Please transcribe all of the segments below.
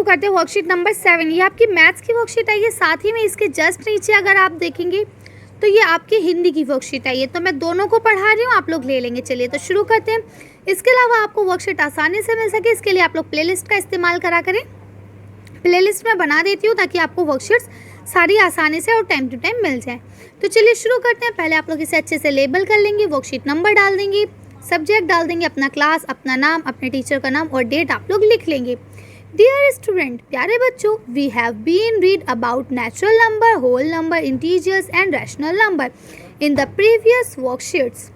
करते हैं worksheet number 7। ये आपकी मैथ्स की वर्कशीट आई है, साथ ही में इसके जस्ट नीचे अगर आप देखेंगे तो ये आपकी हिंदी की वर्कशीट आई है। तो मैं दोनों को पढ़ा रही हूँ, आप लोग ले लेंगे। चलिए तो शुरू करते हैं। इसके अलावा आपको वर्कशीट आसानी से मिल सके इसके लिए आप लोग प्लेलिस्ट का इस्तेमाल करा करें। प्लेलिस्ट में बना देती हूँ ताकि आपको वर्कशीट्स सारी आसानी से और टाइम टू टाइम मिल जाए। तो चलिए शुरू करते हैं। पहले आप लोग इसे अच्छे से लेबल कर लेंगे, वर्कशीट नंबर डाल देंगे, सब्जेक्ट डाल देंगे, अपना क्लास, अपना नाम, अपने टीचर का नाम और डेट आप लोग लिख लेंगे। डियर स्टूडेंट, प्यारे बच्चों, we have been read about natural number, whole number, integers and rational number in the previous worksheets.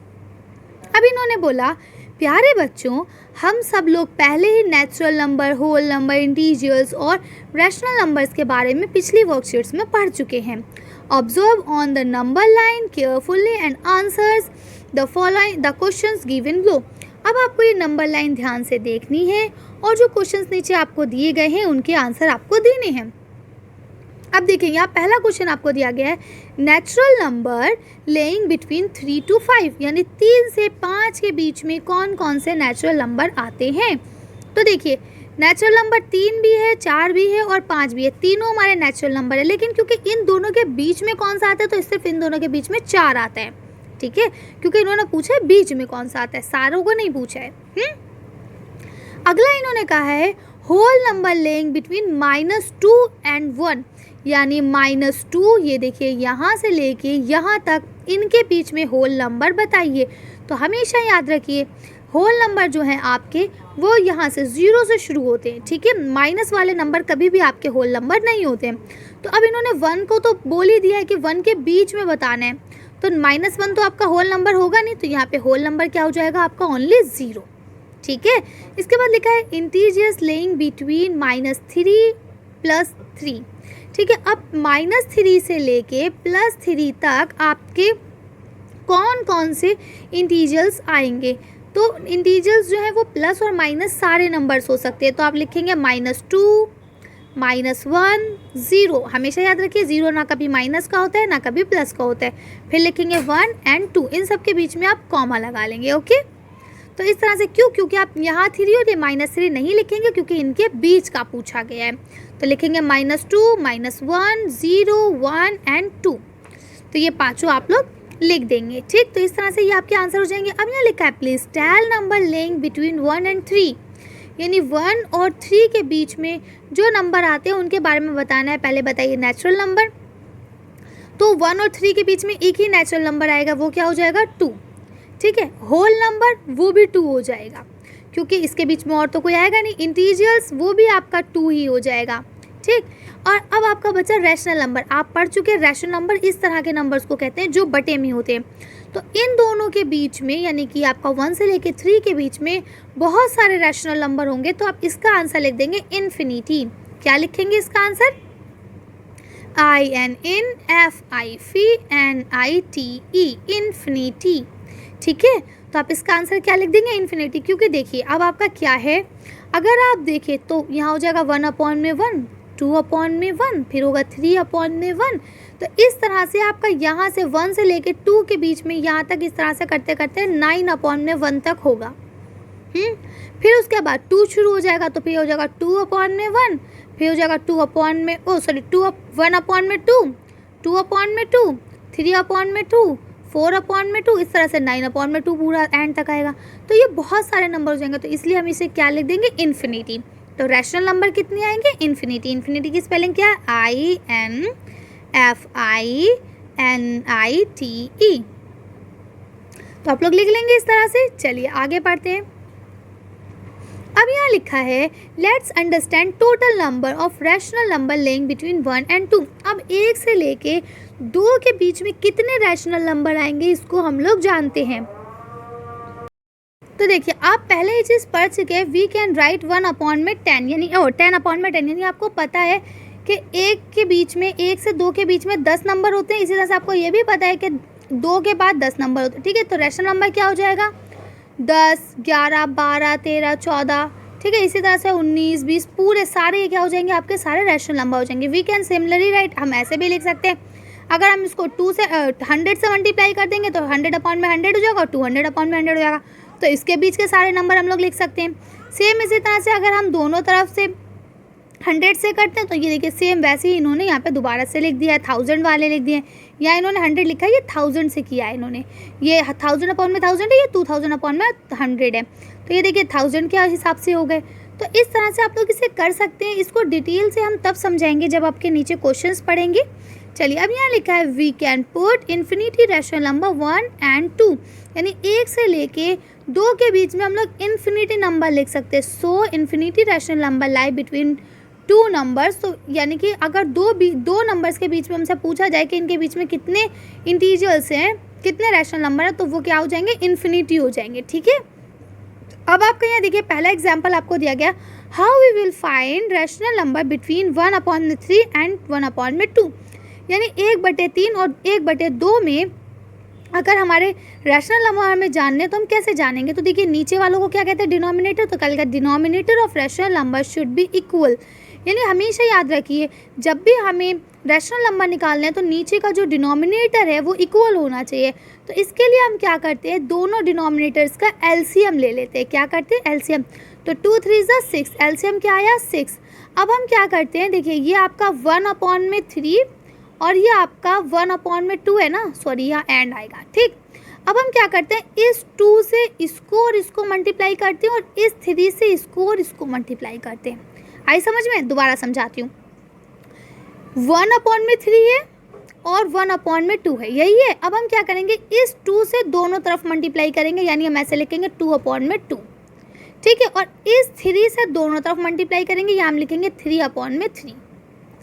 अब इन्होंने बोला, प्यारे बच्चों, हम सब लोग पहले ही natural number, whole number, integers और रैशनल नंबर्स के बारे में पिछली वर्कशीट्स में पढ़ चुके हैं। Observe on the number line carefully and answers the following the questions given below. अब आपको ये नंबर लाइन ध्यान से देखनी है और जो क्वेश्चंस नीचे आपको दिए गए हैं उनके आंसर आपको देने हैं। अब देखिए, यहाँ पहला क्वेश्चन आपको दिया गया है, natural number lying between 3 to 5, यानी 3 से 5 के बीच में कौन कौन से नेचुरल नंबर आते हैं। तो देखिए, नेचुरल नंबर 3 भी है, 4 भी है और 5 भी है, तीनों हमारे नेचुरल नंबर है। लेकिन क्योंकि इन दोनों के बीच में कौन सा आता है तो सिर्फ इन दोनों के बीच में 4 आता है, ठीक है, क्योंकि इन्होंने पूछा है बीच में कौन सा आता है, सारों को नहीं पूछा है। अगला इन्होंने कहा है whole number lying between -2 and 1, यानी -2, ये देखिए यहाँ से लेके यहाँ तक इनके बीच में होल नंबर बताइए। तो हमेशा याद रखिए, होल नंबर जो हैं आपके वो यहाँ से 0 से शुरू होते हैं, ठीक है। माइनस वाले नंबर कभी भी आपके होल नंबर नहीं होते हैं। तो अब इन्होंने 1 को तो बोल ही दिया है कि 1 के बीच में बताना है, तो -1 तो आपका होल नंबर होगा नहीं, तो यहाँ पे होल नंबर क्या हो जाएगा आपका, ओनली 0, ठीक है। इसके बाद लिखा है इंटीजर्स लेइंग बिटवीन -3 + 3, ठीक है। अब -3 से लेके +3 तक आपके कौन कौन से इंटीजर्स आएंगे। तो इंटीजर्स जो है वो प्लस और माइनस सारे नंबर्स हो सकते हैं। तो आप लिखेंगे -2, -1, 0। हमेशा याद रखिए, 0 ना कभी माइनस का होता है ना कभी प्लस का होता है। फिर लिखेंगे 1 and 2, इन सब के बीच में आप कॉमा लगा लेंगे, ओके। तो इस तरह से क्योंकि आप यहाँ 3 और ये -3 नहीं लिखेंगे क्योंकि इनके बीच का पूछा गया है। तो लिखेंगे -2, -1, 0, 1 and 2। तो ये पांचों आप लोग लिख देंगे, ठीक। तो इस तरह से ये आपके आंसर हो जाएंगे। अब यहाँ लिखा है please tell number lying between 1 and 3, यानी 1 और 3 के बीच में जो नंबर आते हैं उनके बारे में बताना है। पहले बताइए नेचुरल नंबर। तो 1 और 3 के बीच में एक ही नेचुरल नंबर आएगा, वो क्या हो जाएगा, 2, ठीक है। होल नंबर वो भी 2 हो जाएगा क्योंकि इसके बीच में और तो कोई आएगा नहीं। इंटीजर्स वो भी आपका 2 ही हो जाएगा, ठीक। और अब आपका बचा रैशनल नंबर। आप पढ़ चुके हैं रैशनल नंबर इस तरह के नंबर्स को कहते हैं जो बटे में होते हैं। तो इन दोनों के बीच में, यानी कि आपका 1 से लेके 3 के बीच में बहुत सारे रैशनल नंबर होंगे। तो आप इसका आंसर लिख देंगे इन्फिनिटी। क्या लिखेंगे इसका आंसर, INFINITE, इन्फिनिटी, ठीक है। तो आप इसका आंसर क्या लिख देंगे, इन्फिनिटी। क्योंकि देखिए अब आपका क्या है, अगर आप देखें तो यहाँ हो जाएगा 1/1, 2/1, फिर होगा 3/1। तो इस तरह से आपका यहाँ से 1 से लेके 2 के बीच में यहाँ तक इस तरह से करते करते 9/1 तक होगा। फिर उसके बाद 2 शुरू हो जाएगा, तो फिर हो जाएगा 2/1, फिर हो जाएगा 1/2, 2/2, 3/2, 4/2, इस तरह से 9/2 पूरा एंड तक आएगा। तो ये बहुत सारे नंबर हो जाएंगे, तो इसलिए हम इसे क्या लिख देंगे, इन्फिनिटी। तो रैशनल नंबर कितने आएंगे, इन्फिनिटी। इन्फिनिटी की स्पेलिंग क्या है, INFINITE। तो आप लोग लिख लेंगे इस तरह से। चलिए आगे पढ़ते हैं। अब यहाँ लिखा है let's understand total number of rational number lying between 1 and 2। अब 1 से लेके 2 के बीच में कितने रैशनल नंबर आएंगे इसको हम लोग जानते हैं। तो देखिए आप पहले ये चीज़ पढ़ चुके हैं, वी कैन राइट 1/10, यानी 10/10, यानी आपको पता है कि 1 के बीच में, 1 से 2 के बीच में 10 नंबर होते हैं। इसी तरह से आपको ये भी पता है कि 2 के बाद 10 नंबर होते हैं, ठीक है। तो रैशनल नंबर क्या हो जाएगा, 10, 11, 12, 13, 14, ठीक है। इसी तरह से 19, 20 पूरे सारे क्या हो जाएंगे, आपके सारे रैशनल नंबर हो जाएंगे। वी कैन सिमिलरली राइट, हम ऐसे भी लिख सकते हैं, अगर हम इसको 100 से मल्टीप्लाई कर देंगे तो 100/100 हो जाएगा और 200/100 हो जाएगा। तो इसके बीच के सारे नंबर हम लोग लिख सकते हैं। सेम इसी तरह से अगर हम दोनों तरफ से 100 से करते हैं तो ये देखिए सेम वैसे ही इन्होंने यहाँ पे दोबारा से लिख दिया है, 1000 वाले लिख दिए हैं। यहाँ इन्होंने 100 लिखा है, ये 1000 से किया है इन्होंने। ये 1000 अपॉन में 1000 है, ये 2000 अपॉन में 100 है। तो ये देखिए 1000 के हिसाब से हो गए। तो इस तरह से आप लोग इसे कर सकते हैं। इसको डिटेल से हम तब समझाएंगे जब आपके नीचे क्वेश्चंस पढ़ेंगे। चलिए अब यहाँ लिखा है we can put infinity rational number 1 and 2, यानी 1 से लेके 2 के बीच में हम लोग इन्फिनिटी नंबर लिख सकते हैं। So infinity rational number lie between 2 numbers. तो यानी कि अगर दो नंबर्स के बीच में हमसे पूछा जाए कि इनके बीच में कितने इंटीजर्स हैं, कितने रैशनल नंबर हैं, तो वो क्या हो जाएंगे, इन्फिनिटी हो जाएंगे। ठीक है, अब आपका यहाँ देखिए पहला एग्जाम्पल आपको दिया गया, how we will find rational number between 1/3 and 1/2, यानी 1/3 और 1/2 में अगर हमारे रैशनल नंबर हमें जानने तो हम कैसे जानेंगे। तो देखिए नीचे वालों को क्या कहते हैं, डिनोमिनेटर। तो कल का denominator of rational number should be equal, यानी हमेशा याद रखिए जब भी हमें रैशनल नंबर निकालने हैं तो नीचे का जो डिनोमिनेटर है वो इक्वल होना चाहिए। तो इसके लिए हम क्या करते हैं, दोनों डिनोमिनेटर्स का एलसीएम ले लेते हैं। क्या करते हैं, एलसीएम। तो 2 3 6, एलसीएम क्या आया, 6। अब हम क्या करते हैं, देखिए ये आपका 1/3 और ये आपका 1/2 है ना, सॉरी यहाँ एंड आएगा। ठीक, अब हम क्या करते हैं, इस 2 से इसको और इसको मल्टीप्लाई करते हैं और इस 3 से इसको और इसको मल्टीप्लाई करते हैं। आई समझ में, दोबारा समझाती हूँ। 1/3 है और 1/2 है, यही है। अब हम क्या करेंगे, इस 2 से दोनों तरफ मल्टीप्लाई करेंगे, यानी हम ऐसे लिखेंगे 2/2। ठीक है, और इस 3 से दोनों तरफ मल्टीप्लाई करेंगे, यहाँ हम लिखेंगे 3/3।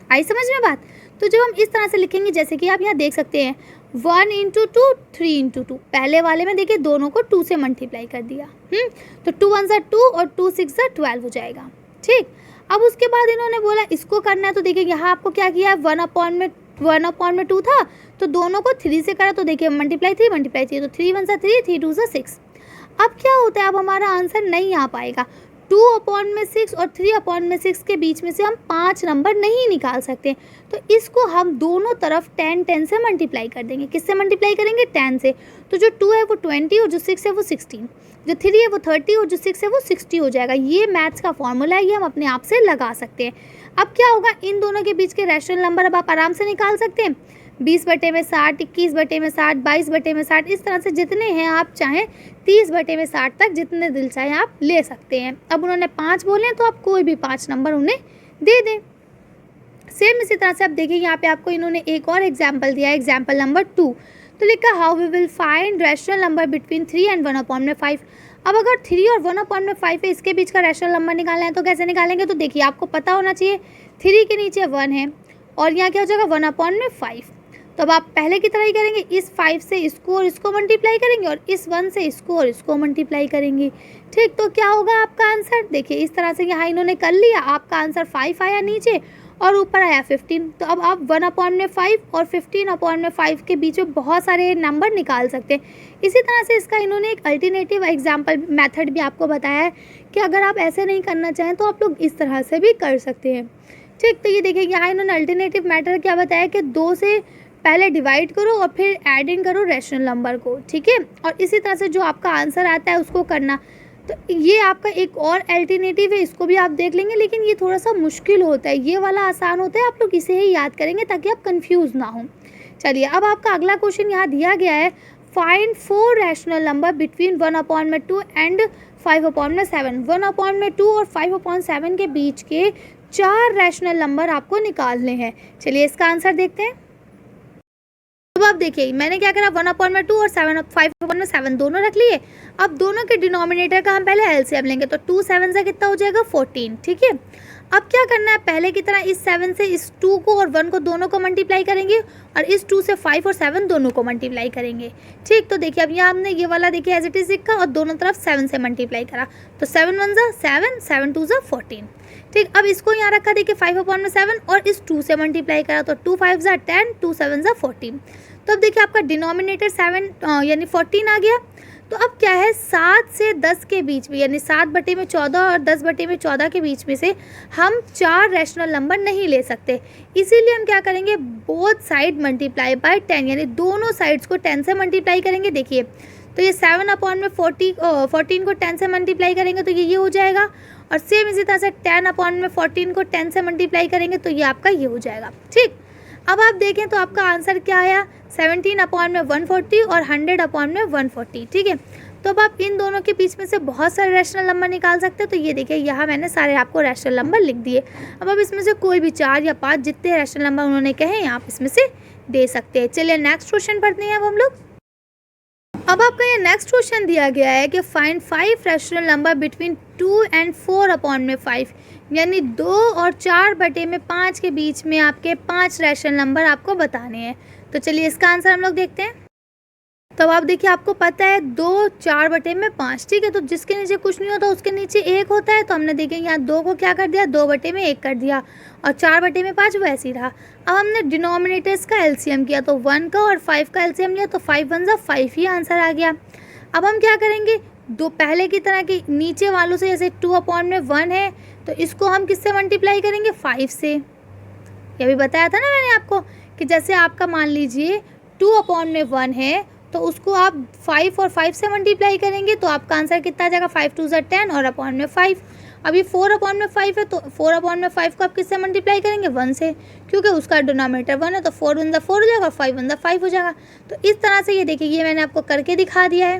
आई समझ में बात। तो जब हम इस तरह से लिखेंगे, जैसे कि आप यहाँ देख सकते हैं 1 × 2 3 × 2, पहले वाले में देखिए दोनों को 2 से मल्टीप्लाई कर दिया। तो 2 1 2 और 2 6 12 हो जाएगा। ठीक, अब उसके बाद इन्होंने बोला इसको करना है। तो देखिए यहाँ आपको क्या किया है, 1/2 था तो दोनों को 3 से करा, तो देखिए मल्टीप्लाई 3 तो 3 1 3 3 2 6। अब क्या होता है, अब हमारा आंसर नहीं आ पाएगा। 2/6 और 3/6 के बीच में से हम 5 नंबर नहीं निकाल सकते। तो इसको हम दोनों तरफ 10 से मल्टीप्लाई कर देंगे। किससे मल्टीप्लाई करेंगे, 10 से। तो जो 2 है वो 20 और जो 6 है वो 16, जो 3 है वो 30 और जो 6 है वो 60 हो जाएगा। ये मैथ्स का फॉर्मूला है, ये हम अपने आप से लगा सकते हैं। अब क्या होगा, इन दोनों के बीच के रैशनल नंबर अब आप आराम से निकाल सकते हैं। 20/60, 21/60, 22/60, इस तरह से जितने हैं आप चाहें 30/60 तक जितने दिल चाहे आप ले सकते हैं। अब उन्होंने 5 बोले तो आप कोई भी 5 नंबर उन्हें दे दें। सेम इसी तरह से आप देखिए यहाँ पे आपको इन्होंने एक और एग्जाम्पल दिया है, एग्जाम्पल नंबर 2। तो लिखा how we will find rational number between 3 and 1/5। अब अगर 3 और 1/5 है, इसके बीच का रैशनल नंबर निकालना है तो कैसे निकालेंगे। तो देखिए आपको पता होना चाहिए 3 के नीचे 1 है और यहाँ क्या हो जाएगा 1/5। तो अब आप पहले की तरह ही करेंगे, इस 5 से इसको और इसको मल्टीप्लाई करेंगे और इस 1 से इसको और इसको मल्टीप्लाई करेंगे। ठीक, तो क्या होगा आपका आंसर, देखिए इस तरह से यहाँ इन्होंने कर लिया। आपका आंसर 5 आया नीचे और ऊपर आया 15। तो अब आप 1/5 और 15/5 के बीच में बहुत सारे नंबर निकाल सकते हैं। इसी तरह से इसका इन्होंने एक अल्टरनेटिव एग्जाम्पल मेथड भी आपको बताया है कि अगर आप ऐसे नहीं करना चाहें तो आप लोग इस तरह से भी कर सकते हैं। ठीक, तो ये देखिए यहाँ इन्होंने अल्टरनेटिव मेथड क्या बताया कि 2 से पहले डिवाइड करो और फिर एडिंग करो रैशनल नंबर को। ठीक है, और इसी तरह से जो आपका आंसर आता है उसको करना। तो ये आपका एक और अल्टरनेटिव है, इसको भी आप देख लेंगे, लेकिन ये थोड़ा सा मुश्किल होता है। ये वाला आसान होता है, आप लोग इसे ही याद करेंगे ताकि आप कंफ्यूज ना हो। चलिए अब आपका अगला क्वेश्चन यहाँ दिया गया है, find 4 rational number between 1/2 and 5/7। 1/2 और 5/7 के बीच के 4 रैशनल नंबर आपको निकालने हैं। चलिए इसका आंसर देखते हैं। अब आप देखिए मैंने क्या करा, 1/2 और 5/7 दोनों रख लिए। अब दोनों के डिनोमिनेटर का हम पहले एलसीएम लेंगे, तो 2 7 से कितना हो जाएगा 14। ठीक है, अब क्या करना है, पहले की तरह इस 7 से इस 2 को और 1 को दोनों को मल्टीप्लाई करेंगे और इस 2 से 5 और 7 दोनों को मल्टीप्लाई करेंगे। ठीक, तो देखिए अब यहाँ हमने ये वाला देखिए एज इट इज लिखा और दोनों तरफ 7 से मल्टीप्लाई करा, तो 7 1 7, 7 2 14। ठीक, अब इसको यहाँ रखा देखिए 5/7 और इस 2 से मल्टीप्लाई करा, तो 2 5 10, 2 7 14। तो अब देखिए आपका डिनोमिनेटर 7 यानी 14 आ गया। तो अब क्या है, 7 से 10 के बीच में यानी 7/14 और 10/14 के बीच में से हम 4 रैशनल नंबर नहीं ले सकते। इसीलिए हम क्या करेंगे, बोथ साइड मल्टीप्लाई बाय 10, यानी दोनों साइड्स को 10 से मल्टीप्लाई करेंगे। देखिए तो ये 7/14 को 10 से मल्टीप्लाई करेंगे तो ये हो जाएगा, और सेम इसी तरह से 10/14 को 10 से मल्टीप्लाई करेंगे तो ये आपका ये हो जाएगा। ठीक, अब आप देखें तो आपका आंसर क्या आया, 17/140 और 100/140। ठीक है, तो अब आप इन दोनों के बीच में से बहुत सारे रैशनल नंबर निकाल सकते हैं। तो ये देखिए यहाँ मैंने सारे आपको रैशनल नंबर लिख दिए। अब आप इसमें से कोई भी 4 या 5 जितने रैशनल नंबर उन्होंने कहे आप इसमें से दे सकते हैं। चलिए नेक्स्ट क्वेश्चन पढ़ते हैं अब हम लोग। अब आपका ये नेक्स्ट क्वेश्चन दिया गया है कि find 5 rational number between 2 and 4/5, यानी 2 और 4/5 के बीच में आपके 5 रैशनल नंबर आपको बताने हैं। तो चलिए इसका आंसर हम लोग देखते हैं। तो अब आप देखिए, आपको पता है 2 4/5, ठीक है, तो जिसके नीचे कुछ नहीं होता उसके नीचे 1 होता है। तो हमने देखें यहाँ 2 को क्या कर दिया, 2/1 कर दिया, और 4/5 वो ऐसे ही रहा। अब हमने डिनोमिनेटर्स का एलसीएम किया, तो 1 का और 5 का एलसीएम लिया, तो 5 1 5 ही आंसर आ गया। अब हम क्या करेंगे, दो पहले की तरह कि नीचे वालों से, जैसे 2/1 है तो इसको हम किससे मल्टीप्लाई करेंगे, 5 से। ये भी बताया था ना मैंने आपको कि जैसे आपका मान लीजिए 2/1 है तो उसको आप 5 और 5 से मल्टीप्लाई करेंगे तो आपका आंसर कितना आ जाएगा, 5 2 10 और अपॉन में 5। अब ये 4/5 है तो 4/5 को आप किससे मल्टीप्लाई करेंगे, 1 से, क्योंकि उसका डिनोमिनेटर 1 है, तो 4 1 4 हो जाएगा, 5 1 5 हो जाएगा। तो इस तरह से ये देखिए, ये मैंने आपको करके दिखा दिया है।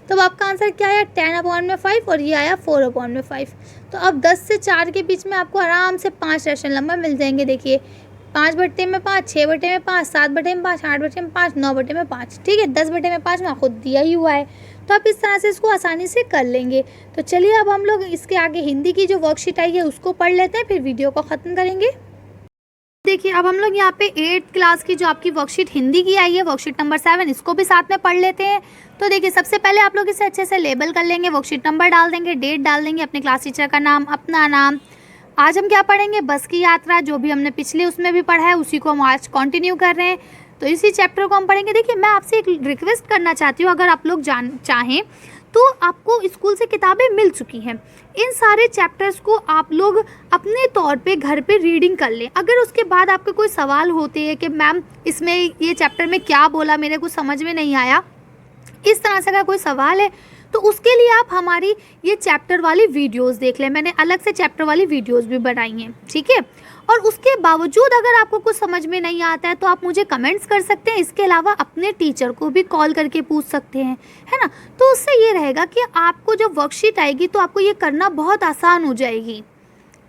तो अब आपका आंसर क्या आया, 10/5 और ये आया 4/5। तो अब 10 से 4 के बीच में आपको आराम से 5 रैशनल नंबर मिल जाएंगे। देखिए 5/5, 6/5, 7/5, 8/5, 9/5। ठीक है, 10/5 में खुद दिया ही हुआ है, तो आप इस तरह से इसको आसानी से कर लेंगे। तो चलिए अब हम लोग इसके आगे हिंदी की जो वर्कशीट आई है उसको पढ़ लेते हैं, फिर वीडियो को ख़त्म करेंगे। देखिए अब हम लोग यहाँ पे 8th क्लास की जो आपकी वर्कशीट हिंदी की आई है, वर्कशीट नंबर 7, इसको भी साथ में पढ़ लेते हैं। तो देखिए सबसे पहले आप लोग इसे अच्छे से लेबल कर लेंगे, वर्कशीट नंबर डाल देंगे, डेट डाल देंगे, अपने क्लास टीचर का नाम, अपना नाम। आज हम क्या पढ़ेंगे, बस की यात्रा, जो भी हमने पिछले उसमें भी पढ़ा है उसी को हम आज कंटिन्यू कर रहे हैं, तो इसी चैप्टर को हम पढ़ेंगे। देखिए मैं आपसे एक रिक्वेस्ट करना चाहती हूँ, अगर आप लोग चाहें तो आपको स्कूल से किताबें मिल चुकी हैं, इन सारे चैप्टर्स को आप लोग अपने तौर पे घर पे रीडिंग कर लें। अगर उसके बाद आपके कोई सवाल होते हैं कि मैम इसमें ये चैप्टर में क्या बोला, मेरे को समझ में नहीं आया, इस तरह से अगर कोई सवाल है तो उसके लिए आप हमारी ये चैप्टर वाली वीडियोस देख लें। मैंने अलग से चैप्टर वाली वीडियोस भी बनाई हैं, ठीक है। और उसके बावजूद अगर आपको कुछ समझ में नहीं आता है तो आप मुझे कमेंट्स कर सकते हैं। इसके अलावा अपने टीचर को भी कॉल करके पूछ सकते हैं, है ना। तो उससे ये रहेगा कि आपको जब वर्कशीट आएगी तो आपको ये करना बहुत आसान हो जाएगी,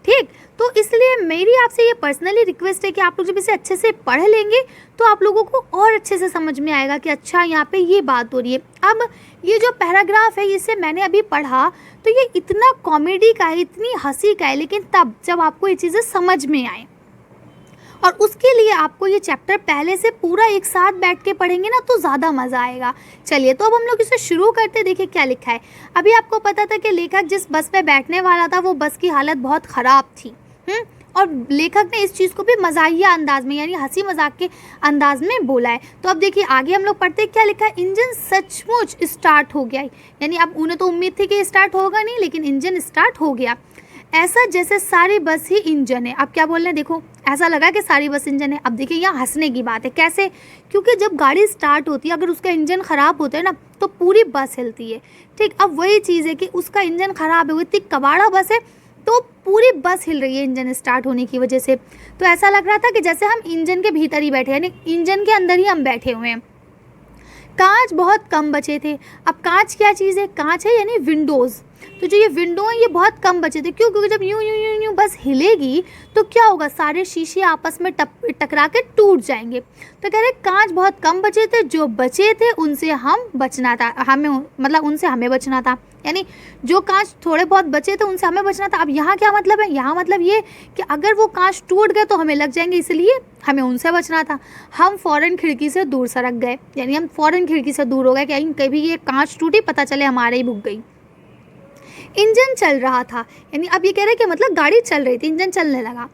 ठीक। तो इसलिए मेरी आपसे ये पर्सनली रिक्वेस्ट है कि आप लोग जब इसे अच्छे से पढ़ लेंगे तो आप लोगों को और अच्छे से समझ में आएगा कि अच्छा यहाँ पे ये बात हो रही है। अब ये जो पैराग्राफ है इसे मैंने अभी पढ़ा तो ये इतना कॉमेडी का है, इतनी हंसी का है, लेकिन तब जब आपको ये चीज़ें समझ में आए, और उसके लिए आपको ये चैप्टर पहले से पूरा एक साथ बैठ के पढ़ेंगे ना तो ज़्यादा मज़ा आएगा। चलिए तो अब हम लोग इसे शुरू करते। देखिए क्या लिखा है। अभी आपको पता था कि लेखक जिस बस पे बैठने वाला था वो बस की हालत बहुत ख़राब थी, और लेखक ने इस चीज़ को भी मज़ाहिया अंदाज में यानी हंसी मजाक के अंदाज में बोला है। तो अब देखिए आगे हम लोग पढ़ते हैं क्या लिखा है। इंजन सचमुच स्टार्ट हो गया, यानी अब उन्हें तो उम्मीद थी कि स्टार्ट होगा नहीं, लेकिन इंजन स्टार्ट हो गया, ऐसा जैसे सारी बस ही इंजन है। अब क्या बोल रहे हैं, देखो ऐसा लगा कि सारी बस इंजन है। अब देखिए यहाँ हंसने की बात है, कैसे, क्योंकि जब गाड़ी स्टार्ट होती है अगर उसका इंजन ख़राब होता है ना तो पूरी बस हिलती है, ठीक। अब वही चीज़ है कि उसका इंजन ख़राब है, वो इतनी कबाड़ा बस है तो पूरी बस हिल रही है इंजन स्टार्ट होने की वजह से। तो ऐसा लग रहा था कि जैसे हम इंजन के भीतर ही बैठे, यानी इंजन के अंदर ही हम बैठे हुए हैं। कांच बहुत कम बचे थे। अब कांच क्या चीज़ है, कांच है यानी विंडोज़। तो जो ये विंडो है ये बहुत कम बचे थे, क्यों, क्योंकि जब यूं यूं यूं यूं बस हिलेगी तो क्या होगा, सारे शीशे आपस में टकरा के टूट जाएंगे। तो कह रहे कांच बहुत कम बचे थे, जो बचे थे उनसे हम बचना था, हमें मतलब उनसे हमें बचना था, यानी जो कांच थोड़े बहुत बचे थे उनसे हमें बचना था। अब यहाँ क्या मतलब है, यहाँ मतलब ये कि अगर वो कांच टूट गए तो हमें लग जाएंगे, इसलिए हमें उनसे बचना था। हम फ़ौरन खिड़की से दूर सरक गए, यानी हम फ़ौरन खिड़की से दूर हो गए कि कभी ये कांच टूटी पता चले हमारे ही भुग गई। इंजन चल रहा था, यानी अब ये कह रहे हैं कि मतलब गाड़ी चल रही थी, इंजन चलने लगा।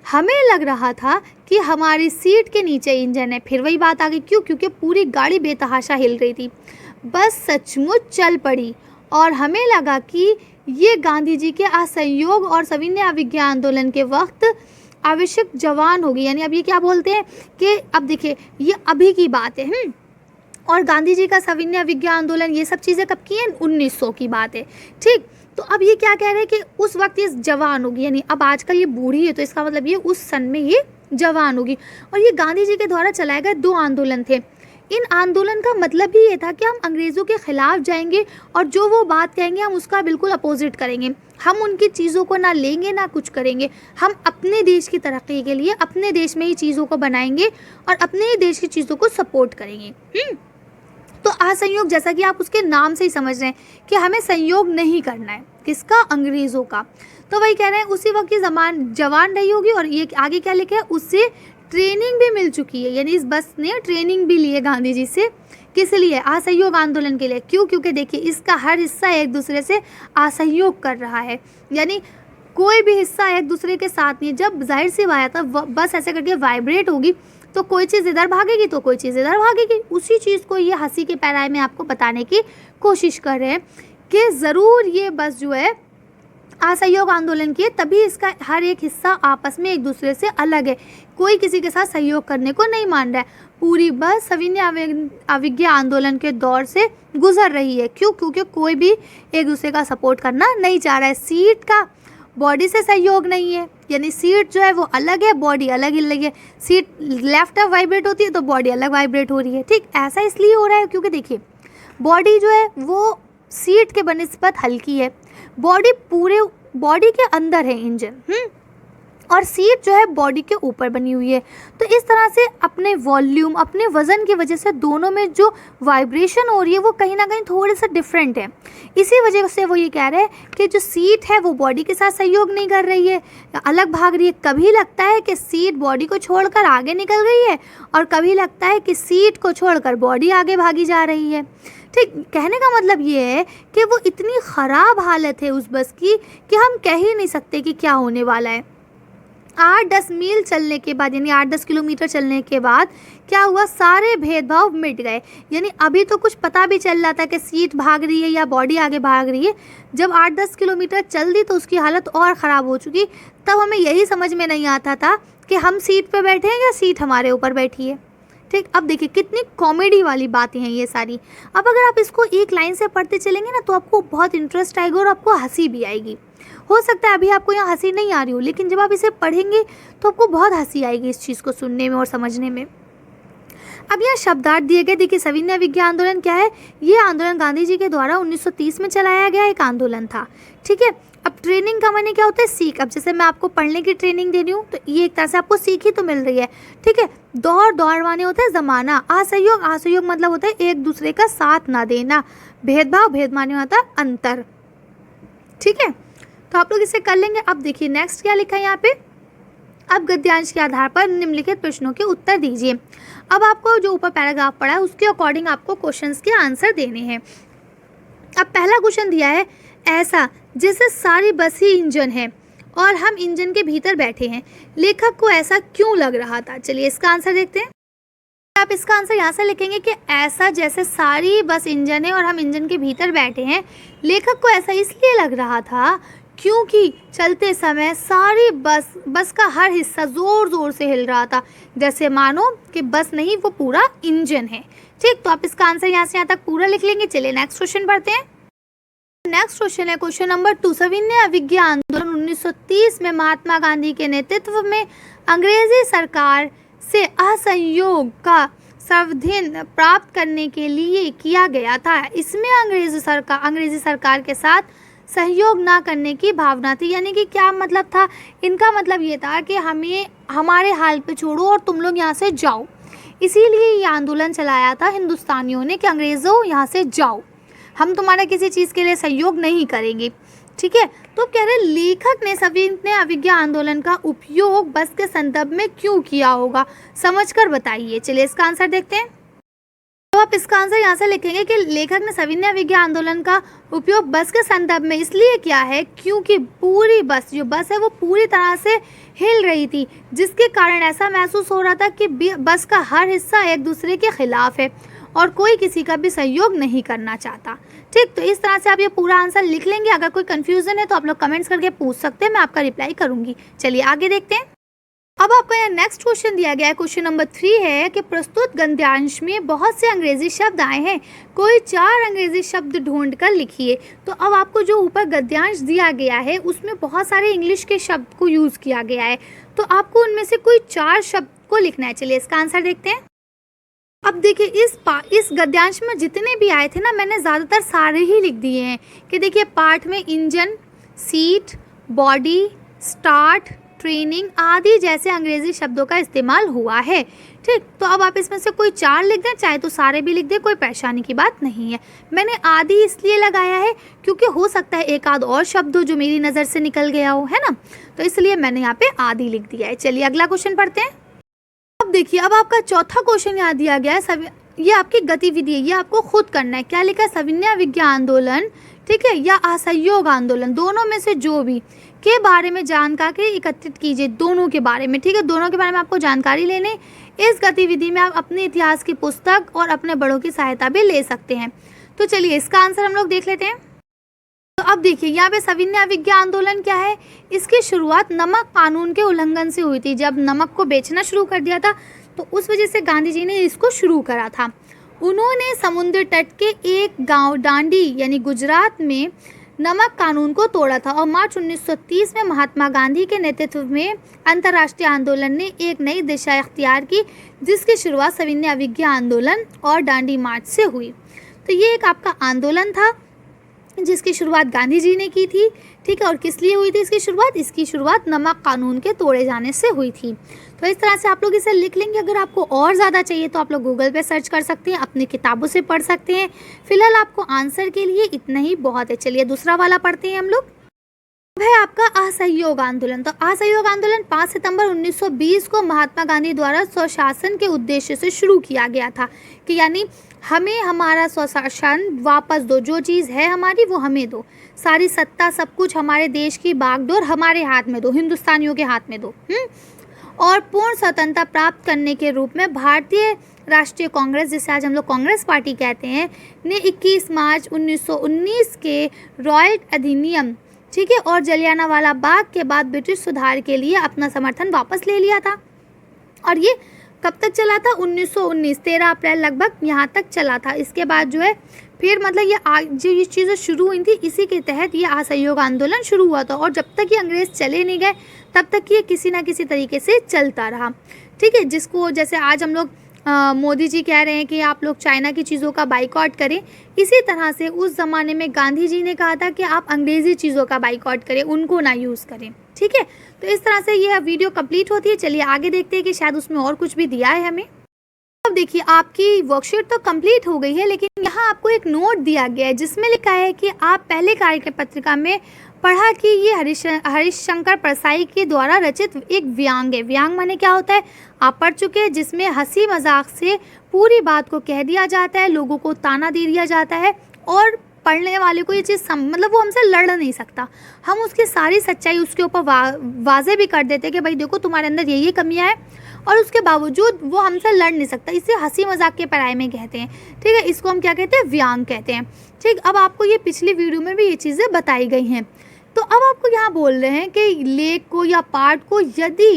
हमें लग रहा था कि हमारी सीट के नीचे इंजन है, फिर वही बात आ गई, क्यों, क्योंकि पूरी गाड़ी बेतहाशा हिल रही थी। बस सचमुच चल पड़ी और हमें लगा कि ये गांधी जी के असहयोग और सविनय अवज्ञा आंदोलन के वक्त आवश्यक जवान होगी। यानी अब ये क्या बोलते हैं कि अब देखिए ये अभी की बात है, और गांधी जी का सविनय अवज्ञा आंदोलन, ये सब चीज़ें कब की हैं? 1900 की बात है। ठीक, तो अब ये क्या कह रहे हैं कि उस वक्त ये जवान होगी, यानी अब आजकल ये बूढ़ी है, तो इसका मतलब ये उस सन में ये जवान होगी। और ये गांधी जी के द्वारा चलाए गए 2 आंदोलन थे। इन आंदोलन का मतलब ही ये था कि हम अंग्रेज़ों के ख़िलाफ़ जाएंगे और जो वो बात कहेंगे हम उसका बिल्कुल अपोजिट करेंगे। हम उनकी चीज़ों को ना लेंगे ना कुछ करेंगे। हम अपने देश की तरक्की के लिए अपने देश में ही चीज़ों को बनाएंगे और अपने ही देश की चीज़ों को सपोर्ट करेंगे। तो असहयोग, जैसा कि आप उसके नाम से ही समझ रहे हैं कि हमें सहयोग नहीं करना है, किसका? अंग्रेज़ों का। तो वही कह रहे हैं उसी वक्त की जवान रही होगी। और ये आगे क्या लिखा है? उससे ट्रेनिंग भी मिल चुकी है, यानी इस बस ने ट्रेनिंग भी ली है गांधी जी से। किस लिए? असहयोग आंदोलन के लिए। क्यों? क्योंकि देखिए इसका हर हिस्सा एक दूसरे से असहयोग कर रहा है, यानी कोई भी हिस्सा एक दूसरे के साथ नहीं। जब जाहिर सी बात है बस ऐसे करके वाइब्रेट होगी तो कोई चीज़ इधर भागेगी तो कोई चीज़ इधर भागेगी। उसी चीज़ को ये हंसी के पैराए में आपको बताने की कोशिश कर रहे हैं कि ज़रूर ये बस जो है असहयोग आंदोलन की है, तभी इसका हर एक हिस्सा आपस में एक दूसरे से अलग है। कोई किसी के साथ सहयोग करने को नहीं मान रहा है। पूरी बस सविनय अवज्ञा आंदोलन के दौर से गुजर रही है। क्यों? क्योंकि कोई भी एक दूसरे का सपोर्ट करना नहीं चाह रहा है। सीट का बॉडी से सहयोग नहीं है, यानी सीट जो है वो अलग है, बॉडी अलग ही अलग है। सीट लेफ्ट अब वाइब्रेट होती है तो बॉडी अलग वाइब्रेट हो रही है। ठीक, ऐसा इसलिए हो रहा है क्योंकि देखिए बॉडी जो है वो सीट के बनिस्बत हल्की है। बॉडी पूरे बॉडी के अंदर है इंजन, और सीट जो है बॉडी के ऊपर बनी हुई है। तो इस तरह से अपने वॉल्यूम, अपने वज़न की वजह से दोनों में जो वाइब्रेशन हो रही है वो कहीं ना कहीं थोड़े सा डिफरेंट है। इसी वजह से वो ये कह रहे हैं कि जो सीट है वो बॉडी के साथ सहयोग नहीं कर रही है, अलग भाग रही है। कभी लगता है कि सीट बॉडी को छोड़कर आगे निकल गई है और कभी लगता है कि सीट को छोड़कर बॉडी आगे भागी जा रही है। ठीक, कहने का मतलब ये है कि वो इतनी ख़राब हालत है उस बस की कि हम कह ही नहीं सकते कि क्या होने वाला है। 8-10 मील चलने के बाद, यानी 8-10 किलोमीटर चलने के बाद क्या हुआ? सारे भेदभाव मिट गए। यानी अभी तो कुछ पता भी चल रहा था कि सीट भाग रही है या बॉडी आगे भाग रही है। जब 8-10 किलोमीटर चल दी तो उसकी हालत और ख़राब हो चुकी। तब हमें यही समझ में नहीं आता था कि हम सीट पर बैठे हैं या सीट हमारे ऊपर बैठी है। ठीक, अब देखिए कितनी कॉमेडी वाली बातें हैं ये सारी। अब अगर आप इसको एक लाइन से पढ़ते चलेंगे ना तो आपको बहुत इंटरेस्ट आएगा और आपको हंसी भी आएगी। हो सकता है अभी आपको यहाँ हंसी नहीं आ रही हो, लेकिन जब आप इसे पढ़ेंगे तो आपको बहुत हंसी आएगी इस चीज़ को सुनने में और समझने में। अब यहाँ शब्दार्थ दिए गए। देखिए सविनय अवज्ञा आंदोलन क्या है? ये आंदोलन गांधी जी के द्वारा 1930 में चलाया गया एक आंदोलन था। ठीक है, अब ट्रेनिंग का माने क्या होता है? सीख। अब जैसे मैं आपको पढ़ने की ट्रेनिंग दे रही हूँ तो ये एक तरह से आपको सीख ही तो मिल रही है। ठीक है, दौड़ माने होता है ज़माना। असहयोग मतलब होता है एक दूसरे का साथ ना देना। भेद माने होता है अंतर। ठीक है, तो आप लोग इसे कर लेंगे। अब देखिए नेक्स्ट क्या लिखा है यहाँ पे? अब गद्यांश के आधार पर निम्नलिखित प्रश्नों के उत्तर दीजिए। अब आपको जो ऊपर पैराग्राफ पढ़ा है उसके अकॉर्डिंग आपको क्वेश्चंस के आंसर देने हैं। अब पहला क्वेश्चन दिया है, ऐसा जैसे सारी बस ही इंजन है और हम इंजन के भीतर बैठे हैं, लेखक को ऐसा क्यों लग रहा था? चलिए इसका आंसर देखते हैं। आप इसका आंसर यहाँ से लिखेंगे कि ऐसा जैसे सारी बस इंजन है और हम इंजन के भीतर बैठे हैं, लेखक को ऐसा इसलिए लग रहा था क्योंकि चलते समय सारी बस का हर हिस्सा ज़ोर ज़ोर से हिल रहा था, जैसे मानो कि बस नहीं वो पूरा इंजन है। ठीक, तो आप इसका आंसर यहाँ से यहाँ तक पूरा लिख लेंगे। चलिए नेक्स्ट क्वेश्चन पढ़ते हैं। नेक्स्ट क्वेश्चन है क्वेश्चन नंबर 2। सविनय अवज्ञा आंदोलन 1930 में महात्मा गांधी के नेतृत्व में अंग्रेजी सरकार से असहयोग का संविधान प्राप्त करने के लिए किया गया था। इसमें अंग्रेजी सरकार के साथ सहयोग ना करने की भावना थी। यानी कि क्या मतलब था इनका? मतलब ये था कि हमें हमारे हाल पे छोड़ो और तुम लोग यहाँ से जाओ। इसीलिए ये आंदोलन चलाया था हिंदुस्तानियों ने कि अंग्रेज़ों यहाँ से जाओ, हम तुम्हारा किसी चीज़ के लिए सहयोग नहीं करेंगे। ठीक है, तो कह रहे लेखक ने सविनय अवज्ञा आंदोलन का उपयोग बस के संदर्भ में क्यों किया होगा, समझकर बताइए। चलिए इसका आंसर देखते हैं। तो आप इसका आंसर यहाँ से लिखेंगे कि लेखक ने सविनय अवज्ञा आंदोलन का उपयोग बस के संदर्भ में इसलिए किया है क्योंकि पूरी बस है वो पूरी तरह से हिल रही थी, जिसके कारण ऐसा महसूस हो रहा था कि बस का हर हिस्सा एक दूसरे के खिलाफ है और कोई किसी का भी सहयोग नहीं करना चाहता। ठीक, तो इस तरह से आप ये पूरा आंसर लिख लेंगे। अगर कोई कन्फ्यूज़न है तो आप लोग कमेंट्स करके पूछ सकते हैं, मैं आपका रिप्लाई करूँगी। चलिए आगे देखते हैं। अब आपका यहाँ नेक्स्ट क्वेश्चन दिया गया है, क्वेश्चन नंबर 3 है कि प्रस्तुत गद्यांश में बहुत से अंग्रेजी शब्द आए हैं, कोई 4 अंग्रेजी शब्द ढूंढ कर लिखिए। तो अब आपको जो ऊपर गद्यांश दिया गया है उसमें बहुत सारे इंग्लिश के शब्द को यूज़ किया गया है, तो आपको उनमें से कोई 4 शब्द को लिखना है। चलिए इसका आंसर देखते हैं। अब देखिए इस गद्यांश में जितने भी आए थे ना, मैंने ज़्यादातर सारे ही लिख दिए हैं कि देखिए पार्ट में engine, seat, body, start, training आदि जैसे अंग्रेजी शब्दों का इस्तेमाल हुआ है। ठीक, तो अब आप इसमें से कोई 4 लिख दें, चाहे तो सारे भी लिख दें, कोई परेशानी की बात नहीं है। मैंने आदि इसलिए लगाया है क्योंकि हो सकता है एक आध और शब्द हो जो मेरी नज़र से निकल गया हो, है ना, तो इसलिए मैंने यहाँ पे आदि लिख दिया है। चलिए अगला क्वेश्चन पढ़ते हैं। अब देखिए, अब आपका चौथा क्वेश्चन यहाँ दिया गया है, ये आपकी गतिविधि है, ये आपको खुद करना है। क्या लिखा है? सविनय विज्ञान आंदोलन, ठीक है, या असहयोग आंदोलन, दोनों में से जो भी के बारे में जानकारी एकत्रित कीजिए, दोनों के बारे में। ठीक है, दोनों के बारे में आपको जानकारी लेने। इस गतिविधि में आप अपने इतिहास की पुस्तक और अपने बड़ों की सहायता भी ले सकते हैं। तो चलिए इसका आंसर हम लोग देख लेते हैं। तो अब देखिए यहाँ पे सविनय अवज्ञा आंदोलन क्या है? इसकी शुरुआत नमक कानून के उल्लंघन से हुई थी। जब नमक को बेचना शुरू कर दिया था तो उस वजह से गांधी जी ने इसको शुरू करा था। उन्होंने समुद्र तट के एक गांव डांडी यानी गुजरात में नमक कानून को तोड़ा था और मार्च 1930 में महात्मा गांधी के नेतृत्व में अंतर्राष्ट्रीय आंदोलन ने एक नई दिशा इख्तियार की, जिसकी शुरुआत सविनय अवज्ञा आंदोलन और डांडी मार्च से हुई। तो ये एक आपका आंदोलन था जिसकी शुरुआत गांधी जी ने की थी। ठीक है, और किस लिए हुई थी इसकी शुरुआत? इसकी शुरुआत नमक कानून के तोड़े जाने से हुई थी। तो इस तरह से आप लोग इसे लिख लेंगे। अगर आपको और ज़्यादा चाहिए तो आप लोग गूगल पे सर्च कर सकते हैं, अपनी किताबों से पढ़ सकते हैं। फिलहाल आपको आंसर के लिए इतना ही बहुत है। चलिए दूसरा वाला पढ़ते हैं हम लोग। अब है आपका असहयोग आंदोलन। तो असहयोग आंदोलन 5 सितंबर 1920 को महात्मा गांधी द्वारा स्वशासन के उद्देश्य से शुरू किया गया था कि यानी हमें हमारा स्वशासन वापस दो, जो चीज़ है हमारी वो हमें दो, सारी सत्ता सब कुछ हमारे देश की बागडोर हमारे हाथ में दो, हिंदुस्तानियों के हाथ में दो। और पूर्ण स्वतंत्रता प्राप्त करने के रूप में भारतीय राष्ट्रीय कांग्रेस, जिसे आज हम लोग कांग्रेस पार्टी कहते हैं, ने 21 मार्च 1919 के रॉयल अधिनियम, ठीक है, और जलियांवाला बाग के बाद ब्रिटिश सुधार के लिए अपना समर्थन वापस ले लिया था। और ये कब तक चला था? 1919 13 अप्रैल लगभग यहाँ तक चला था। इसके बाद जो है फिर मतलब ये चीज़ें शुरू हुई थी, इसी के तहत ये असहयोग आंदोलन शुरू हुआ था। और जब तक ये अंग्रेज़ चले नहीं गए तब तक ये किसी ना किसी तरीके से चलता रहा। ठीक है, जिसको जैसे आज हम लोग मोदी जी कह रहे हैं कि आप लोग चाइना की चीज़ों का बाइकआउट करें, इसी तरह से उस ज़माने में गांधी जी ने कहा था कि आप अंग्रेज़ी चीज़ों का बाइकआउट करें, उनको ना यूज़ करें। ठीक है, तो इस तरह से यह वीडियो कंप्लीट होती है। चलिए आगे देखते हैं कि शायद उसमें और कुछ भी दिया है हमें। अब देखिए आपकी वर्कशीट तो कंप्लीट हो गई है, लेकिन यहाँ आपको एक नोट दिया गया है जिसमें लिखा है कि आप पहले कार्य पत्रिका में पढ़ा कि ये हरिशंकर परसाई के द्वारा रचित एक व्यंग है। व्यंग माने क्या होता है? आप पढ़ चुके हैं, जिसमें हंसी मजाक से पूरी बात को कह दिया जाता है, लोगों को ताना दे दिया जाता है और पढ़ने वाले को ये चीज़ मतलब वो हमसे लड़ नहीं सकता। हम उसकी सारी सच्चाई उसके ऊपर वाजे भी कर देते हैं कि भाई देखो तुम्हारे अंदर ये कमियाँ हैं, और उसके बावजूद वो हमसे लड़ नहीं सकता। इसे हंसी मजाक के पढ़ाई में कहते हैं। ठीक है, इसको हम क्या कहते हैं? व्यंग कहते हैं। ठीक, अब आपको ये पिछली वीडियो में भी ये चीज़ें बताई गई हैं। तो अब आपको यहाँ बोल रहे हैं कि लेख को या पाठ को यदि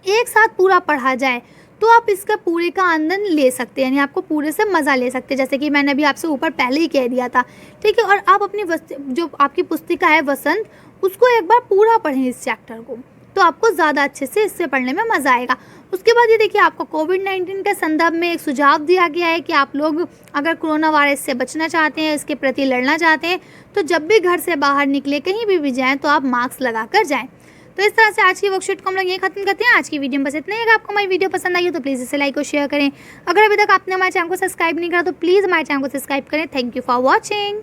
एक साथ पूरा पढ़ा जाए तो आप इसका पूरे का आनंद ले सकते हैं, यानी आपको पूरे से मज़ा ले सकते हैं, जैसे कि मैंने अभी आपसे ऊपर पहले ही कह दिया था। ठीक है, और आप अपनी जो आपकी पुस्तिका है वसंत, उसको एक बार पूरा पढ़ें इस चैप्टर को, तो आपको ज़्यादा अच्छे से इससे पढ़ने में मज़ा आएगा। उसके बाद ये देखिए आपको कोविड-19 के संदर्भ में एक सुझाव दिया गया है कि आप लोग अगर कोरोना वायरस से बचना चाहते हैं, इसके प्रति लड़ना चाहते हैं, तो जब भी घर से बाहर निकले, कहीं भी जाएँ, तो आप मास्क लगा कर जाएँ। तो इस तरह से आज की वर्कशीट को हम लोग यही खत्म करते हैं। आज की वीडियो में बस इतना ही। अगर आपको हमारी वीडियो पसंद आई हो तो प्लीज़ इसे लाइक और शेयर करें। अगर अभी तक आपने हमारे चैनल को सब्सक्राइब नहीं करा तो प्लीज़ हमारे चैनल को सब्सक्राइब करें। Thank you for watching.